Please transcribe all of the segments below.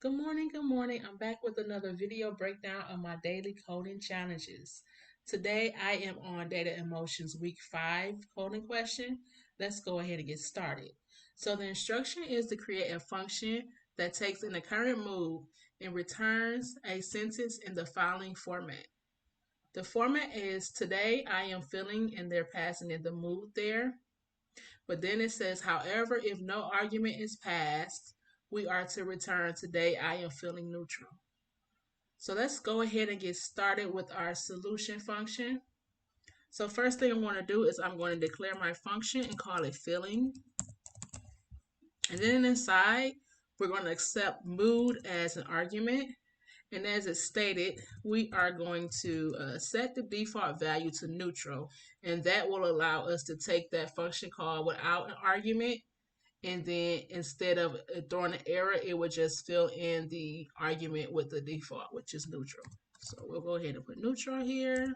Good morning, good morning. I'm back with another video breakdown of my daily coding challenges. Today I am on Data Emotions Week 5 coding question. Let's go ahead and get started. So the instruction is to create a function that takes in the current mood and returns a sentence in the following format. The format is today I am feeling and they're passing in the mood there. But then it says, however, if no argument is passed, we are to return today I am feeling neutral. So let's go ahead and get started with our solution function. So first thing I want to do is I'm going to declare my function and call it feeling. And then inside, we're going to accept mood as an argument. And as it's stated, we are going to set the default value to neutral. And that will allow us to take that function call without an argument, and then instead of throwing an error, it would just fill in the argument with the default, which is neutral. So we'll go ahead and put neutral here.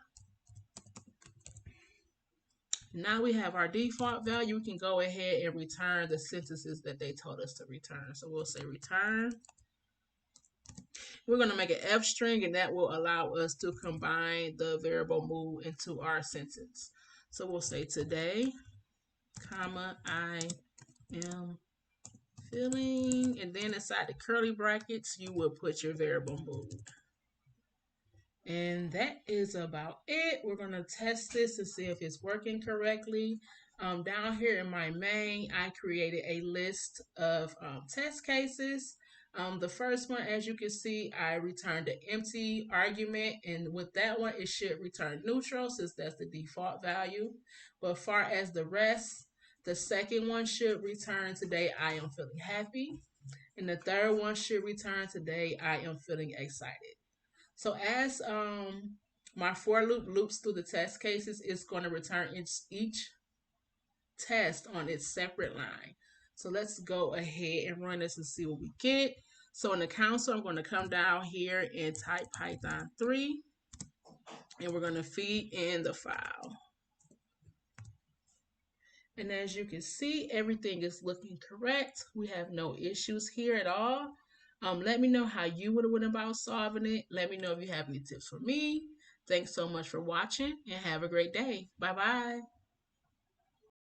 Now we have our default value. We can go ahead and return the sentences that they told us to return. So we'll say return. We're going to make an F string, and that will allow us to combine the variable mood into our sentence. So we'll say today, comma, I am feeling, and then inside the curly brackets, you will put your variable mood. And that is about it. We're going to test this to see if it's working correctly. Down here in my main, I created a list of test cases. The first one, as you can see, I returned an empty argument, and with that one, it should return neutral since that's the default value. But far as the rest, the second one should return today I am feeling happy, and the third one should return today I am feeling excited. So as my for loop loops through the test cases, it's going to return each test on its separate line. So let's go ahead and run this and see what we get. So in the console, I'm going to come down here and type Python 3, and we're going to feed in the file. And as you can see, everything is looking correct. We have no issues here at all. Let me know how you would have went about solving it. Let me know if you have any tips for me. Thanks so much for watching and have a great day. Bye-bye.